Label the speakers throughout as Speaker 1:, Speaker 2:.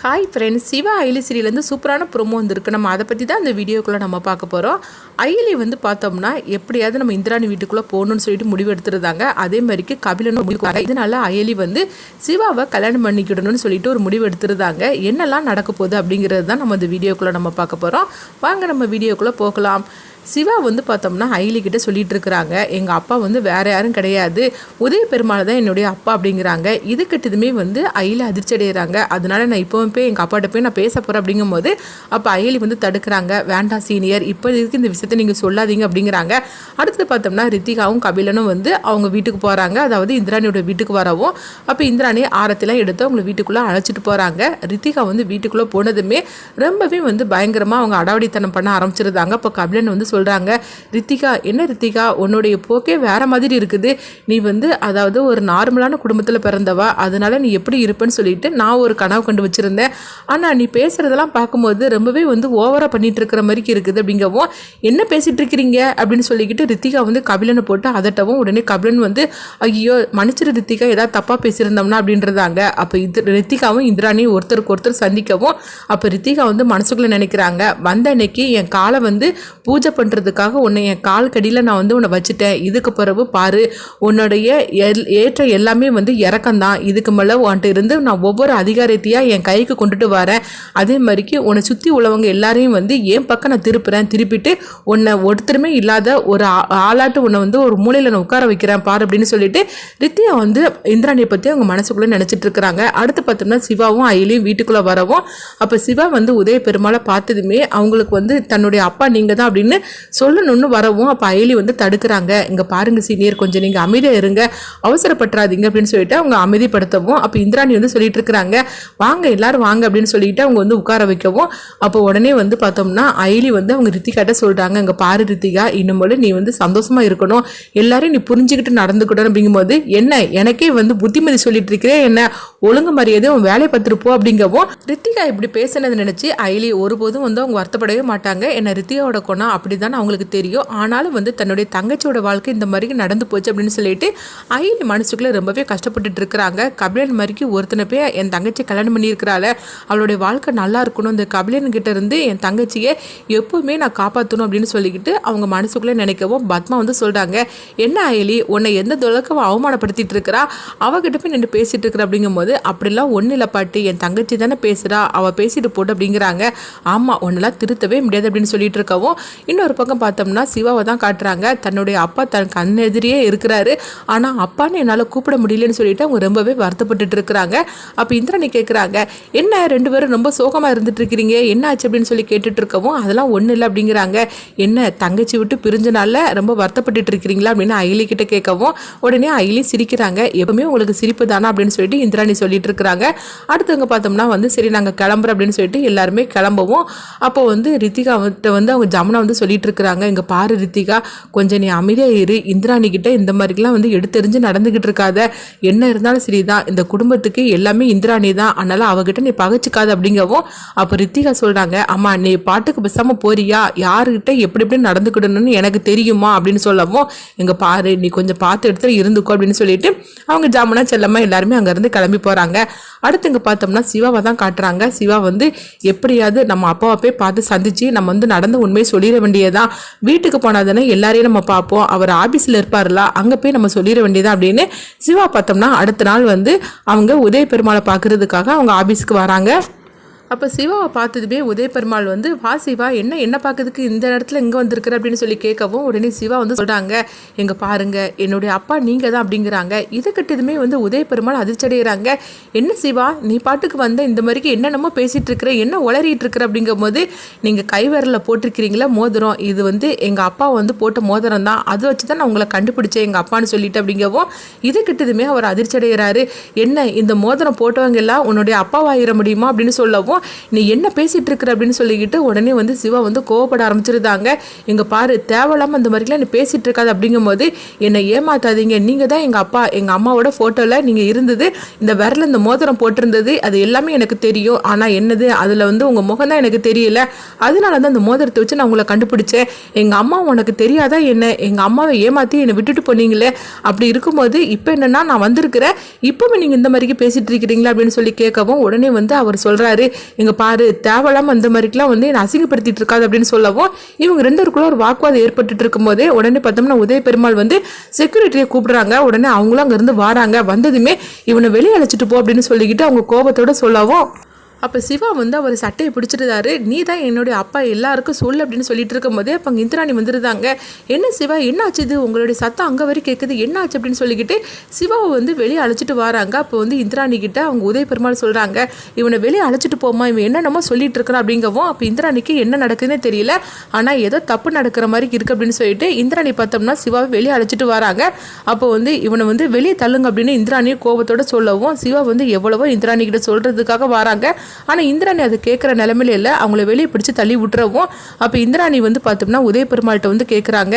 Speaker 1: Hi friends, Siva Ayali சீரியலேருந்து சூப்பரான promo வந்துருக்கு. நம்ம அதை பற்றி தான் இந்த வீடியோக்குள்ளே நம்ம பார்க்க போகிறோம். அயலி பார்த்தோம்னா எப்படியாவது நம்ம இந்திராணி வீட்டுக்குள்ளே போகணும்னு சொல்லிட்டு முடிவு எடுத்துருந்தாங்க. அதே மாதிரிக்கு கபிலனும் முடிவு. இதனால அயலி சிவாவை கல்யாணம் பண்ணிக்கிடணும்னு சொல்லிட்டு ஒரு முடிவு எடுத்துருந்தாங்க. என்னெல்லாம் நடக்க போகுது அப்படிங்கிறது தான் நம்ம இந்த வீடியோக்குள்ளே நம்ம பார்க்க போகிறோம். வாங்க நம்ம வீடியோக்குள்ளே போகலாம். சிவா பார்த்தோம்னா அயலி கிட்ட சொல்லிட்டு இருக்கிறாங்க, எங்கள் அப்பா வேற யாரும் கிடையாது, உதய பெருமாள் தான் என்னுடைய அப்பா அப்படிங்கிறாங்க. இதுக்கிட்டதுமே அயலி அதிர்ச்சி அடைகிறாங்க. அதனால நான் இப்போவும் போய் எங்கள் அப்பாட்ட போய் நான் பேச போகிறேன் அப்படிங்கும்போது அப்போ அயலி தடுக்கிறாங்க. வேண்டாம் சீனியர், இப்போ இதுக்கு இந்த விஷயத்தை நீங்கள் சொல்லாதீங்க அப்படிங்கிறாங்க. அடுத்து பார்த்தோம்னா ரித்திகாவும் கபிலனும் அவங்க வீட்டுக்கு போகிறாங்க. அதாவது இந்திராணியோட வீட்டுக்கு வரவும் அப்போ இந்திராணி ஆரத்திலாம் எடுத்து அவங்க வீட்டுக்குள்ளே அழைச்சிட்டு போகிறாங்க. ரித்திகா வீட்டுக்குள்ளே போனதுமே ரொம்பவே பயங்கரமாக அவங்க அடாவடித்தனம் பண்ண ஆரம்பிச்சிருந்தாங்க. அப்போ கபிலன் சொல்கிறாங்க, ரித்திகா என்ன ரித்திகா, உன்னுடைய போக்கே வேற மாதிரி இருக்குது. நீ அதாவது ஒரு நார்மலான குடும்பத்தில் பிறந்தவா, அதனால நீ எப்படி இருப்பேன்னு சொல்லிட்டு நான் ஒரு கனவு கண்டு வச்சிருந்தேன். ஆனால் நீ பேசுறதெல்லாம் பார்க்கும்போது ரொம்பவே ஓவராக பண்ணிட்டு இருக்கிற மாதிரி இருக்குது அப்படிங்கவும், என்ன பேசிட்டு இருக்கிறீங்க அப்படின்னு சொல்லிக்கிட்டு ரித்திகா கபிலனை போட்டு அதட்டவும் உடனே கபிலன் ஐயோ மன்னிச்சிரு ரித்திகா, ஏதாவது தப்பாக பேசியிருந்தோம்னா அப்படின்றதாங்க. அப்போ ரித்திகாவும் இந்திராணியும் ஒருத்தருக்கு ஒருத்தர் சந்திக்கவும் அப்போ ரித்திகா மனசுக்குள்ளே நினைக்கிறாங்க, வந்த அன்னைக்கு என் காலை பூஜை பண்ணுறதுக்காக உன்னை என் கால் கடியில் நான் உன்னை வச்சுட்டேன். இதுக்கு பிறகு பாரு, உன்னுடைய ஏற்ற எல்லாமே இறக்கம்தான். இதுக்கு மேலே உன்கிட்ட இருந்து நான் ஒவ்வொரு அதிகாரத்தையாக என் கைக்கு கொண்டுட்டு வரேன். அதே மாதிரிக்கு உன்னை சுற்றி உள்ளவங்க எல்லாரையும் என் பக்கம் நான் திருப்பிட்டு உன்னை ஒருத்தருமே இல்லாத ஒரு ஆளாட்டு உன்னை ஒரு மூலையில் நான் உட்கார வைக்கிறேன் பாரு அப்படின்னு சொல்லிட்டு ரித்தியா இந்திராணியை பற்றி அவங்க மனசுக்குள்ளே நினச்சிட்டு இருக்கிறாங்க. அடுத்து பார்த்தோம்னா சிவாவும் அயலியும் வீட்டுக்குள்ளே வரவும் அப்போ சிவா உதய பெருமாளை பார்த்ததுமே அவங்களுக்கு தன்னுடைய அப்பா நீங்கள் தான் அப்படின்னு சொல்லணும்னு வரவும் அப்போ அயலி தடுக்கிறாங்க. இங்கே பாருங்க சீனியர், கொஞ்சம் நீங்கள் அமைதியாக இருங்க, அவசரப்பட்டுறாதீங்க அப்படின்னு சொல்லிட்டு அவங்க அமைதிப்படுத்தவும் அப்போ இந்திராணி சொல்லிட்டு இருக்கிறாங்க, வாங்க எல்லாரும் வாங்க அப்படின்னு சொல்லிட்டு அவங்க உட்கார வைக்கவும் அப்போ உடனே பார்த்தோம்னா அயலி அவங்க ரித்திகாட்ட சொல்கிறாங்க, இங்கே பாரு ரித்திகா, இன்னும் போல நீ சந்தோஷமா இருக்கணும், எல்லாரையும் நீ புரிஞ்சுக்கிட்டு நடந்துக்கிட்டணும் அப்படிங்கும்போது என்ன எனக்கே புத்திமதி சொல்லிட்டு இருக்கிறேன், என்ன ஒழுங்கு மரியாதை உன் வேலையை பார்த்துருப்போம் அப்படிங்கவும் ரித்திகா இப்படி பேசினதை நினச்சி அயலி ஒருபோதும் அவங்க வருத்தப்படவே மாட்டாங்க. என்ன ரித்திகாவோட குணம் அப்படிதான் அவங்களுக்கு தெரியும். ஆனாலும் தன்னுடைய தங்கச்சியோட வாழ்க்கை இந்த மாதிரி நடந்து போச்சு அப்படின்னு சொல்லிட்டு அயலி மனசுக்குள்ள ரொம்பவே கஷ்டப்பட்டுட்டு இருக்கிறாங்க. கபிலன் மாதிரிக்கு ஒருத்தனை போய் என் தங்கச்சி கல்யாணம் பண்ணியிருக்கிறாள், அவளுடைய வாழ்க்கை நல்லா இருக்கணும், இந்த கபிலன் கிட்ட இருந்து என் தங்கச்சியை எப்பவுமே நான் காப்பாற்றணும் அப்படின்னு சொல்லிக்கிட்டு அவங்க மனசுக்குள்ளே நினைக்கவும் பத்மா சொல்கிறாங்க, என்ன அயலி உன்னை எந்த தொலைக்கு அவமானப்படுத்திட்டு இருக்கிறா, அவகிட்ட போய் நின்று பேசிட்டு இருக்கிற அப்படிங்கும்போது அப்படிலாம் ஒன்றும் இல்லை பாட்டு, என் தங்கச்சி தானே பேசுகிறா, அவள் பேசிட்டு போட்டு அப்படிங்கிறாங்க. ஆமாம், ஒன்னெல்லாம் திருத்தவே முடியாது அப்படின்னு சொல்லிட்டு இருக்கவும் இன்னொரு பக்கம் பார்த்தோம்னா சிவாவை தான் காட்டுறாங்க. தன்னுடைய அப்பா தன் கண்ணெதிரியே இருக்கிறாரு, ஆனால் அப்பான்னு என்னால் கூப்பிட முடியலன்னு சொல்லிட்டு அவங்க ரொம்பவே வருத்தப்பட்டு இருக்கிறாங்க. அப்போ இந்திராணி கேட்குறாங்க, என்ன ரெண்டு பேரும் ரொம்ப சோகமாக இருந்துட்டு இருக்கிறீங்க, என்ன ஆச்சு அப்படின்னு சொல்லி கேட்டுட்டு இருக்கவும் அதெல்லாம் ஒன்றும் இல்லை அப்படிங்கிறாங்க. என்ன தங்கச்சி விட்டு பிரிஞ்சனால ரொம்ப வருத்தப்பட்டு இருக்கிறீங்களா அப்படின்னு அயலி கிட்ட கேட்கவும் உடனே அயலி சிரிக்கிறாங்க. எப்பவுமே உங்களுக்கு சிரிப்பு தானா அப்படின்னு சொல்லிட்டு இந்திராணி சொல்லிட்டு இருக்கிறாங்க. அடுத்தவங்க பார்த்தோம்னா சரி நாங்கள் கிளம்புறோம் அப்படின்னு சொல்லிட்டு எல்லாருமே கிளம்பவும் அப்போ ரித்திகா அவங்க ஜமுனா சொல்லிட்டு இருக்கிறாங்க, இங்கே பாரு ரித்திகா, கொஞ்சம் நீ அமைதியாக இரு, இந்திராணி கிட்ட இந்த மாதிரிலாம் எடுத்தெறிஞ்சு நடந்துகிட்டு இருக்காத, என்ன இருந்தாலும் சரிதான், இந்த குடும்பத்துக்கு எல்லாமே இந்திராணி தான், அதனால அவகிட்ட நீ பகைச்சிக்காது அப்படிங்கவும் அப்போ ரித்திகா சொல்கிறாங்க, அம்மா நீ பாட்டுக்கு பேசாமல் போறியா, யாருக்கிட்ட எப்படி எப்படி நடந்துக்கிடணும்னு எனக்கு தெரியுமா அப்படின்னு சொல்லவும் இங்கே பாரு நீ கொஞ்சம் பார்த்து எடுத்து இருந்துக்கோ அப்படின்னு சொல்லிட்டு அவங்க ஜமுனா செல்லம்மா எல்லாருமே அங்கேருந்து கிளம்பி போகிறாங்க. அடுத்து இங்கே பார்த்தோம்னா சிவாவை தான் காட்டுறாங்க. சிவா எப்படியாவது நம்ம அப்பாவை போய் பார்த்து சந்திச்சு நம்ம நடந்த உண்மையை சொல்லிட வேண்டியதான், வீட்டுக்கு போனாதானே எல்லாரையும் நம்ம பார்ப்போம், அவர் ஆபீஸில் இருப்பார்ல அங்கே போய் நம்ம சொல்லிட வேண்டியதான் அப்படின்னு சிவா பார்த்தோம்னா அடுத்த நாள் அவங்க உதய பெருமாளை பார்க்கறதுக்காக அவங்க ஆபீஸ்க்கு வராங்க. அப்போ சிவாவை பார்த்ததுமே உதய பெருமாள் வா சிவா என்ன பார்க்கறதுக்கு இந்த இடத்துல இங்கே வந்திருக்கிற அப்படின்னு சொல்லி கேட்கவும் உடனே சிவா சொல்கிறாங்க, எங்கே பாருங்க என்னுடைய அப்பா நீங்கள் தான் அப்படிங்கிறாங்க. இதை கட்டதுமே உதய பெருமாள் அதிர்ச்சி அடைகிறாங்க. என்ன சிவா நீ பாட்டுக்கு இந்த மாதிரிக்கு என்னென்னமோ பேசிகிட்டு இருக்கிற, என்ன உளறிட்டு இருக்கிற அப்படிங்கும் போது நீங்கள் கைவிரலில் போட்டிருக்கிறீங்களா மோதிரம், இது எங்கள் அப்பா போட்ட மோதிரம் தான், அதை வச்சு தான் நான் உங்களை கண்டுபிடிச்சேன் எங்கள் அப்பான்னு சொல்லிட்டு அப்படிங்கவும் இதை கட்டதுமே அவர் அதிர்ச்சி அடைகிறாரு. என்ன இந்த மோதிரம் போட்டவங்க எல்லாம் உன்னுடைய அப்பாவாயிர முடியுமா அப்படின்னு சொல்லவும் சொல்லவும் நீ என்ன பேசிகிட்டு இருக்கிற அப்படின்னு சொல்லிக்கிட்டு உடனே வந்து சிவா வந்து கோவப்பட ஆரம்பிச்சிருந்தாங்க. எங்கள் பாரு தேவையில்லாமல் அந்த மாதிரிலாம் நீ பேசிகிட்டு இருக்காது அப்படிங்கும்போது என்னை ஏமாத்தாதீங்க, நீங்கள் தான் எங்கள் அப்பா எங்கள் அம்மாவோட ஃபோட்டோவில் நீங்கள் இருந்தது, இந்த விரல இந்த மோதிரம் போட்டிருந்தது அது எல்லாமே எனக்கு தெரியும். ஆனால் என்னது அதில் வந்து உங்கள் முகம் தான் எனக்கு தெரியல, அதனால தான் அந்த மோதிரத்தை வச்சு நான் உங்களை கண்டுபிடிச்சேன். எங்கள் அம்மா உனக்கு தெரியாதா என்ன, எங்கள் அம்மாவை ஏமாற்றி என்னை விட்டுட்டு போனீங்களே, அப்படி இருக்கும்போது இப்போ என்னென்னா நான் வந்திருக்கிறேன், இப்போவே நீங்கள் இந்த மாதிரிக்கு பேசிகிட்டு இருக்கிறீங்களா அப்படின்னு சொல்லி கேட்கவும் உடனே வந்து அவர் சொல்கிறாரு, எங்கள் பாரு தேவையில்லாமல் அந்த மாதிரிக்கெலாம் வந்து என்னை அசிங்கப்படுத்திட்டு இருக்காது அப்படின்னு சொல்லவும் இவங்க ரெண்டருக்குள்ள ஒரு வாக்குவாதம் ஏற்பட்டு இருக்கும்போதே உடனே பார்த்தோம்னா உதய பெருமாள் வந்து செக்யூரிட்டியை கூப்பிடுறாங்க. உடனே அவங்களும் அங்கேருந்து வராங்க. வந்ததுமே இவனை வெளியே அழைச்சிட்டு போ அப்படின்னு சொல்லிக்கிட்டு அவங்க கோபத்தோட சொல்லவும் அப்போ சிவா வந்து அவர் சட்டையை பிடிச்சிருந்தாரு. நீ தான் என்னுடைய அப்பா எல்லாருக்கும் சொல்லு அப்படின்னு சொல்லிட்டு இருக்கும் போதே அப்போ அங்கே இந்திராணி வந்துருந்தாங்க. என்ன சிவா என்ன ஆச்சு, இது உங்களுடைய சத்தம் அங்கே வரை கேட்குது, என்ன ஆச்சு அப்படின்னு சொல்லிக்கிட்டு சிவாவை வந்து வெளியே அழைச்சிட்டு வராங்க. அப்போ வந்து இந்திராணி கிட்ட அவங்க உதய பெருமாள் சொல்கிறாங்க, இவனை வெளியே அழைச்சிட்டு போமா, இவன் என்னென்னமோ சொல்லிட்டு இருக்கிறான் அப்படிங்கவும் அப்போ இந்திராணிக்கு என்ன நடக்குதுன்னே தெரியல, ஆனால் ஏதோ தப்பு நடக்கிற மாதிரி இருக்குது அப்படின்னு சொல்லிட்டு இந்திராணி பார்த்தோம்னா சிவாவை வெளியே அழைச்சிட்டு வராங்க. அப்போ வந்து இவனை வந்து வெளியே தள்ளுங்க அப்படின்னு இந்திராணி கோபத்தோட சொல்லவும் சிவா வந்து எவ்வளவோ இந்திராணி கிட்ட சொல்கிறதுக்காக வராங்க. ஆனால் இந்திராணி அது கேட்குற நிலமையில இல்லை, அவங்கள வெளியே பிடிச்சி தள்ளி விட்டுறவும் அப்போ இந்திராணி வந்து பார்த்தோம்னா உதய பெருமாள்கிட்ட வந்து கேட்குறாங்க,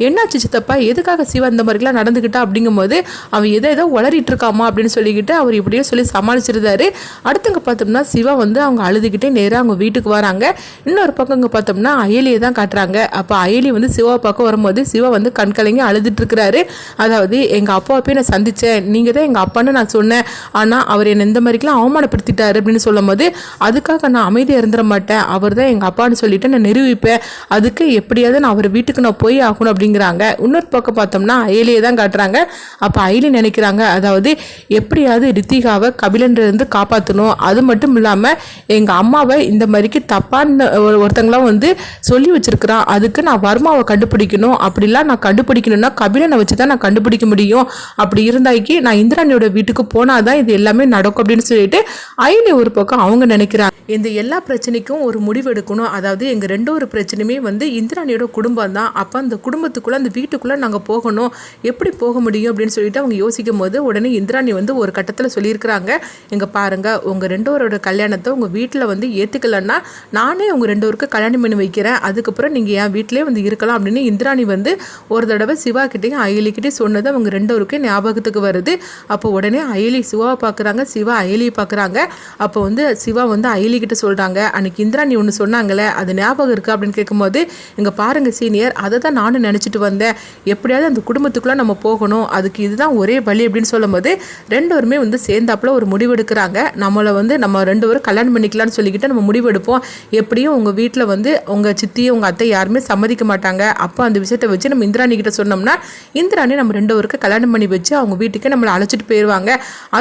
Speaker 1: என்னாச்சு சித்தப்பா, எதுக்காக சிவா இந்த மாதிரிலாம் நடந்துக்கிட்டா அப்படிங்கும்போது அவன் ஏதோ உளறிட்டு இருக்காமா அப்படின்னு சொல்லிக்கிட்டு அவர் இப்படியே சொல்லி சமாளிச்சிருந்தாரு. அடுத்தவங்க பார்த்தோம்னா சிவா வந்து அவங்க அழுதுகிட்டே நேராக அவங்க வீட்டுக்கு வராங்க. இன்னொரு பக்கம் இங்கே பார்த்தோம்னா அயலியை தான் காட்டுறாங்க. அப்போ அயலி வந்து சிவா பார்க்க வரும்போது சிவா வந்து கண்கலங்கி அழுதுட்டு இருக்கிறாரு. அதாவது எங்கள் அப்பாவை போய் நான் சந்தித்தேன், நீங்கள் தான் எங்கள் அப்பான்னு நான் சொன்னேன், ஆனால் அவர் என்னை இந்த மாதிரிக்கெலாம் அவமானப்படுத்திட்டாரு அப்படின்னு சொல்லும் போது அதுக்காக நான் அமைதியாக இருந்துட மாட்டேன், அவர் தான் எங்கள் அப்பான்னு சொல்லிட்டு நான் நிரூபிப்பேன், அதுக்கு எப்படியாவது நான் அவர் வீட்டுக்கு நான் போய் ஆகணும் அப்படிங்கிறாங்க. இன்னொரு பக்கம் பார்த்தோம்னா அயலியை தான் காட்டுறாங்க. அப்போ அயலி நினைக்கிறாங்க, அதாவது எப்படியாவது ரித்திகாவை கபிலன்றிருந்து காப்பாற்றணும், அது மட்டும் இல்லாமல் எங்கள் அம்மாவை இந்த மாதிரிக்கு தப்பான ஒருத்தங்களாம் வந்து சொல்லி வச்சிருக்கிறான், அதுக்கு நான் வர்மாவை கண்டுபிடிக்கணும், அப்படிலாம் நான் கண்டுபிடிக்கணும்னா கபிலனை வச்சு தான் நான் கண்டுபிடிக்க முடியும், அப்படி இருந்தாக்கி நான் இந்திராணியோட வீட்டுக்கு போனாதான் இது எல்லாமே நடக்கும் அப்படின்னு சொல்லிட்டு அயலி ஒரு பக்கம் அவங்க நினைக்கிறாங்க. இந்த எல்லா பிரச்சனைக்கும் ஒரு முடிவு எடுக்கணும், அதாவது எங்கள் ரெண்டொரு பிரச்சனையுமே வந்து இந்திராணியோட குடும்பம் தான், அப்போ அந்த குடும்பத்துக்குள்ளே அந்த வீட்டுக்குள்ளே நாங்கள் போகணும், எப்படி போக முடியும் அப்படின்னு சொல்லிட்டு அவங்க யோசிக்கும் போது உடனே இந்திராணி வந்து ஒரு கட்டத்தில் சொல்லியிருக்கிறாங்க, எங்க பாருங்க உங்கள் ரெண்டோரோட கல்யாணத்தை உங்கள் வீட்டில் வந்து ஏற்றுக்கலன்னா நானே உங்கள் ரெண்டோருக்கு கல்யாணம் பண்ணி வைக்கிறேன், அதுக்கப்புறம் நீங்கள் என் வீட்டிலே வந்து இருக்கலாம் அப்படின்னு இந்திராணி வந்து ஒரு தடவை சிவா கிட்டேயும் அயலிக்கிட்டே சொன்னது அவங்க ரெண்டோருக்கே ஞாபகத்துக்கு வருது. அப்போ உடனே அயலி சிவாவை பார்க்குறாங்க, சிவா அயலியை பார்க்குறாங்க. அப்போ வந்து சிவா வந்து அயலி கிட்ட சொல்கிறாங்க, அன்னைக்கு இந்திராணி ஒன்று சொன்னாங்களே அது ஞாபகம் இருக்கா அப்படின்னு கேட்கும்போது இங்கே பாருங்கள் சீனியர், அதை தான் நானும் நினச்சிட்டு வந்தேன், எப்படியாவது அந்த குடும்பத்துக்குள்ளே நம்ம போகணும், அதுக்கு இதுதான் ஒரே வழி அப்படின்னு சொல்லும்போது ரெண்டோருமே வந்து சேர்ந்தாப்புல ஒரு முடிவெடுக்கிறாங்க, நம்மளை வந்து நம்ம ரெண்டு பேரும் கல்யாணம் பண்ணிக்கலாம்னு சொல்லிக்கிட்டு நம்ம முடிவெடுப்போம், எப்படியும் உங்கள் வீட்டில் வந்து உங்கள் சித்தி உங்கள் அத்தை யாருமே சம்மதிக்க மாட்டாங்க, அப்போ அந்த விஷயத்தை வச்சு நம்ம இந்திராணி கிட்ட சொன்னோம்னா இந்திராணி நம்ம ரெண்டு பேருக்கு கல்யாணம் பண்ணி வச்சு அவங்க வீட்டுக்கு நம்மளை அழைச்சிட்டு போயிடுவாங்க,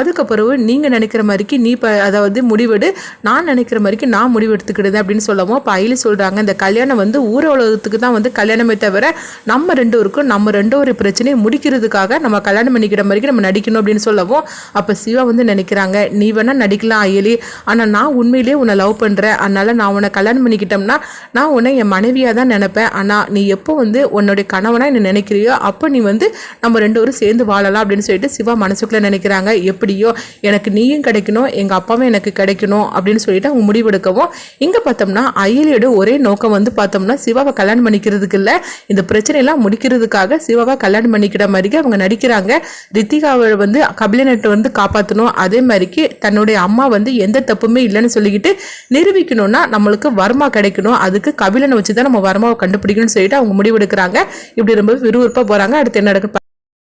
Speaker 1: அதுக்கப்புறம் நீங்கள் நினைக்கிற மாதிரிக்கு நீ அதாவது முடிவெடு, நான் நினைக்கிற மாதிரிக்கு நான் முடிவு எடுத்துக்கிடுது அப்படின்னு சொல்லவும் இப்போ அயலி சொல்கிறாங்க, இந்த கல்யாணம் வந்து ஊர உலகத்துக்கு தான் வந்து கல்யாணமே தவிர நம்ம ரெண்டோருக்கும் நம்ம ரெண்டோரு பிரச்சனையை முடிக்கிறதுக்காக நம்ம கல்யாணம் பண்ணிக்கிற மாதிரிக்கு நம்ம நடிக்கணும் அப்படின்னு சொல்லவும் அப்போ சிவா வந்து நினைக்கிறாங்க, நீ வேணா நடிக்கலாம் அயலி, ஆனால் நான் உண்மையிலேயே உன்னை லவ் பண்ணுறேன், அதனால நான் உன்னை கல்யாணம் பண்ணிக்கிட்டோம்னா நான் உன்னை என் மனைவியாக தான் நினைப்பேன், ஆனால் நீ எப்போ வந்து உன்னுடைய கணவனா என்ன நினைக்கிறியோ அப்போ நீ வந்து நம்ம ரெண்டு பேரும் சேர்ந்து வாழலாம் அப்படின்னு சொல்லிட்டு சிவா மனசுக்குள்ளே நினைக்கிறாங்க, எப்படியோ எனக்கு நீயும் கிடைக்கணும் எங்கள் அப்பாவும் எனக்கு கிடைக்கணும் அப்படின்னு சொல்லிட்டு அவங்க முடிவெடுக்கவும் இங்கே பார்த்தோம்னா அயலியோட ஒரே நோக்கம் வந்து பார்த்தோம்னா சிவாவை கல்யாணம் பண்ணிக்கிறதுக்கு இல்லை, இந்த பிரச்சனையெல்லாம் முடிக்கிறதுக்காக சிவாவை கல்யாணம் பண்ணிக்கிற மாதிரிக்கு அவங்க நடிக்கிறாங்க. ரித்திகாவை வந்து கபிலனை வந்து காப்பாற்றணும், அதே மாதிரிக்கு தன்னுடைய அம்மா வந்து எந்த தப்புமே இல்லைன்னு சொல்லிக்கிட்டு நிரூபிக்கணும்னா நம்மளுக்கு வர்மா கிடைக்கணும், அதுக்கு கபிலனை வச்சு தான் நம்ம வர்மாவை கண்டுபிடிக்கணும்னு சொல்லிட்டு அவங்க முடிவெடுக்கிறாங்க. இப்படி ரொம்ப விறுவிறுப்பாக போகிறாங்க. அடுத்து என்ன நடக்குது